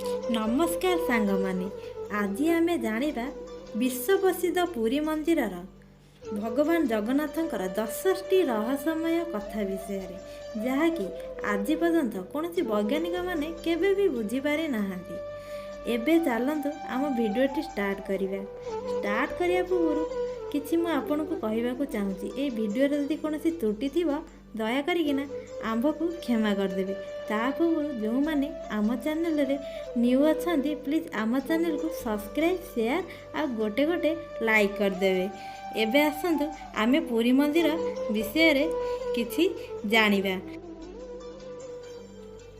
नमस्कार सांगमाने आज आम जाना विश्व प्रसिद्ध पुरी मंदिर भगवान जगन्नाथंकर 10टी रहस्यमय कथा विषय जहाँकि आज पर्यंत कौन वैज्ञानिक माने केवे भी बुझीपारि नाहांती। एबे चलतु आम भिडियोटी स्टार्ट करने पूर्व किसी मुझे आपन को कहवाक चाहूँगी ये भिडियो जदि कौन त्रुटि थी दया करना आंभ को क्षमा करदेवे। ता पूर्व जो मैंने आम चैनल रे न्यू अच्छा प्लीज आम चैनल को सब्सक्राइब शेयर आ गोटे गोटे लाइक करदेवे। एबे आसतु आमे पुरी मंदिर विषय रे किछि जानिबा।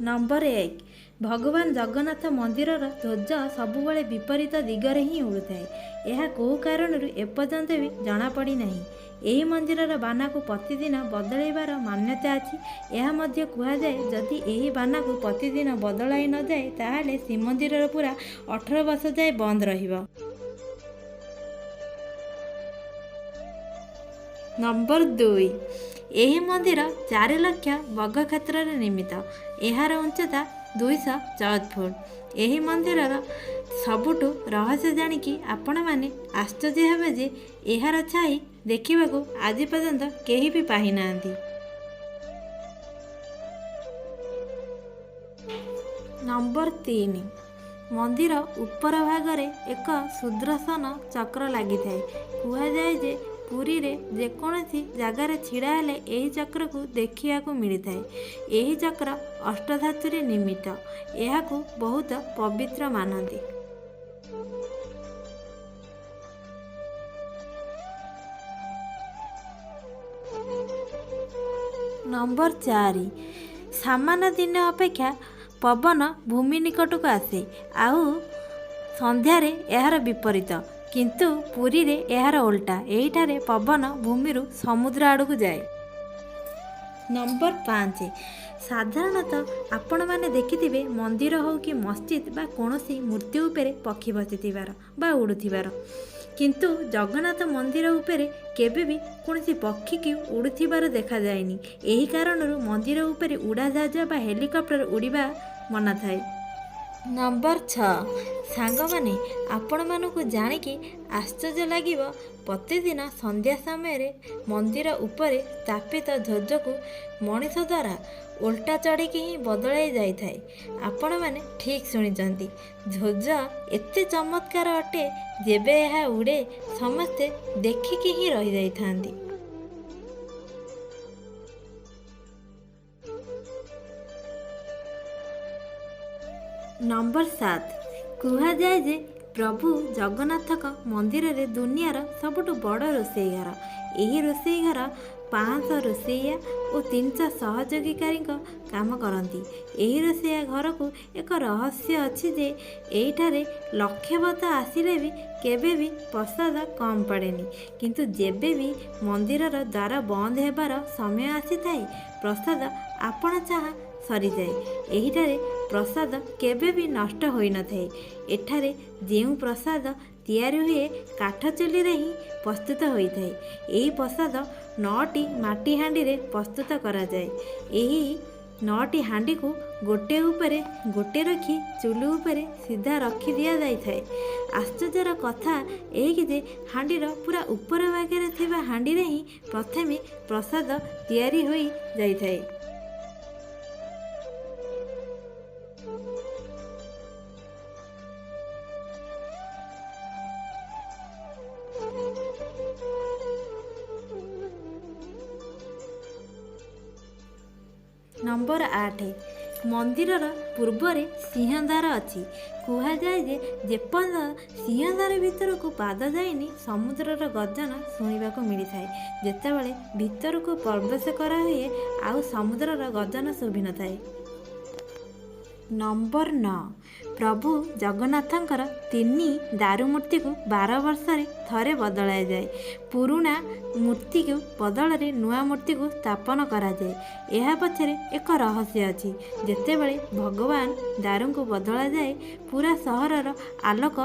नंबर 1 भगवान जगन्नाथ मंदिर ध्वज सबुबले विपरीत दिगरे ही उड़ुए। यह कौ कारण एपर्यंत भी जनापड़ी नहीं। यही मंदिर बाना को प्रतिदिन बदलैबार मान्यता अच्छी। यह मध्य कहुए जदि यही बाना को प्रतिदिन बदलाई न जाए ताहले श्रीमंदिर पूरा 18 वर्ष जाए बंद रहिबो। नंबर 2 यही मंदिर 4 लाख वर्ग क्षेत्र निर्मित। यार उच्चता 214 फुट। यही मंदिर सबुठु रहस्य जानिकी आपण माने आश्चर्य हेबे जे यार छाई देखा आज पर्यंत केही भी पाई नांती। नंबर 3 मंदिर उपर भागरे एक सुदर्शन चक्र लगी थाए। कहुए जे पुरी रे जेकोसी जगार छिड़ा हेले यही चक्र को देखा मिली थाए। यही चक्र अष्टधातु निर्मित। यह बहुत पवित्र मानती। नंबर 4 सामान्य दिन अपेक्षा पवन भूमि निकट को आसे आउ संध्यारे यार विपरीत, किंतु पुरी रे यार उल्टा। यहीठारे पवन भूमि समुद्र आड़ को जाए। नंबर 5 साधारणतः आपण मैंने देखिथिबे मंदिर हो कि मस्जिद बा कोनोसी मूर्ति उपरे पक्षी बसिथिबार बा उड़ुथिबार, किंतु जगन्नाथ मंदिर उपरे केबे भी कोनोसी पक्षी की उड़ुथिबार देखा जाएनी। यही कारणरू मंदिर उपरे उड़ाजाहाज बा हेलिकॉप्टर उड़ीबा मना थाए। नंबर 6 सांग माने आपण मानकु जानिकी आश्चर्य लागिब प्रतिदिन संध्या समय मंदिर उपरे स्थापित ध्वज को मनीष द्वारा उल्टा चढ़ी ही बदलाई जाई थाए। आपण माने ठीक सुनिचंती। ध्वज एते चमत्कार अटे जेबे यह उड़े समस्ते देखिकी ही रही जाई थांती। नंबर 7 कहुए जे प्रभु जगन्नाथ मंदिर रे दुनियार सबुठ बड़ रोसई घर। यही रोसई घर 500 रोसैया और 300 सहयोगीकारी काम करती। यही रोसैया घर को एक रहस्य अच्छी जे यहीठारे लक्षे बत आसिले भी केबे भी प्रसाद कम पड़ेनी, किंतु जेबे भी मंदिर द्वार बंद हेबार समय आसी थाए प्रसाद आपण चाह सरी जाए। यहीठारे प्रसाद केबे भी नष्ट होई न थाए। एठारे जेउ प्रसाद तैयारी हुए काठ चुली रे ही प्रस्तुत होई थाए। यही प्रसाद 9टी माटी हांडी रे प्रस्तुत करा जाए। यही 9टी हांडी को गोटे उपरे गोटे रखी चुलू उपरे सीधा रखी दिया जाई थाए। आश्चर्यर कथा यही कि जे हांडीर पूरा ऊपर भागे थिबा हांडी रे ही प्रथमे प्रसाद तैयारी होई जाई थाए। नंबर 8 मंदिर पूर्व सिंहद्वार अच्छी। कहुए जे जेपर्यंत सिंहद्वार भीतर को पाद जाइनी समुद्रर गर्जन शुणा मिली थाए। जेतेबेले भीतर को प्रवेश करा हुए आउ समुद्रर गर्जन शुभि न थाए। नंबर 9 प्रभु जगन्नाथंकर 3 दारू मूर्ति को 12 वर्ष थरे बदलाई जाए। पुराना मूर्ति को बदल रे नुआ मूर्ति को स्थापन करा जाए। यह पछरे एक रहस्य अच्छी। जेतेबेले भगवान दारू को बदला जाए पूरा सहरर आलोक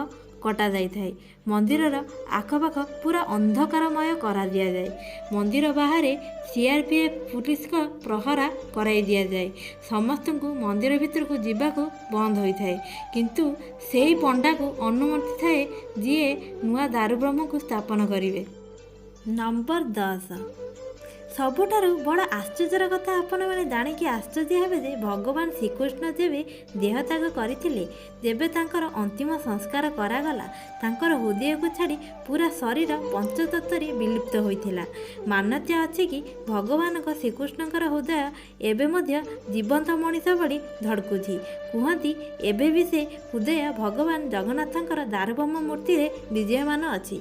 କଟାଯାଇଥାଏ। ମନ୍ଦିରର ଆଖପାଖ ପୁରା ଅନ୍ଧକାରମୟ କରାଦିଆଯାଏ। ମନ୍ଦିର ବାହାରେ CRPF ପୁଲିସଙ୍କ ପ୍ରହରା କରାଇ ଦିଆଯାଏ। ସମସ୍ତଙ୍କୁ ମନ୍ଦିର ଭିତରକୁ ଯିବାକୁ ବନ୍ଦ ହୋଇଥାଏ। କିନ୍ତୁ ସେହି ପଣ୍ଡାକୁ ଅନୁମତି ଥାଏ ଯିଏ ନୂଆ ଦାରୁବ୍ରହ୍ମକୁ ସ୍ଥାପନ କରିବେ। ନମ୍ବର 10, ସବୁଠାରୁ ବଡ଼ ଆଶ୍ଚର୍ଯ୍ୟର କଥା ଆପଣମାନେ ଜାଣିକି ଆଶ୍ଚର୍ଯ୍ୟ ହେବେ ଯେ ଭଗବାନ ଶ୍ରୀକୃଷ୍ଣ ଯେବେ ଦେହତ୍ୟାଗ କରିଥିଲେ, ଯେବେ ତାଙ୍କର ଅନ୍ତିମ ସଂସ୍କାର କରାଗଲା, ତାଙ୍କର ହୃଦୟକୁ ଛାଡ଼ି ପୁରା ଶରୀର ପଞ୍ଚତତ୍ତ୍ୱରେ ବିଲୁପ୍ତ ହୋଇଥିଲା। ମାନ୍ୟତା ଅଛି କି ଭଗବାନଙ୍କ ଶ୍ରୀକୃଷ୍ଣଙ୍କର ହୃଦୟ ଏବେ ମଧ୍ୟ ଜୀବନ୍ତ ମଣିଷ ଭଳି ଧଡ଼କୁଛି। କୁହନ୍ତି ଏବେ ବି ସେ ହୃଦୟ ଭଗବାନ ଜଗନ୍ନାଥଙ୍କର ଦାରୁବ୍ରହ୍ମ ମୂର୍ତ୍ତିରେ ବିଜୟମାନ ଅଛି।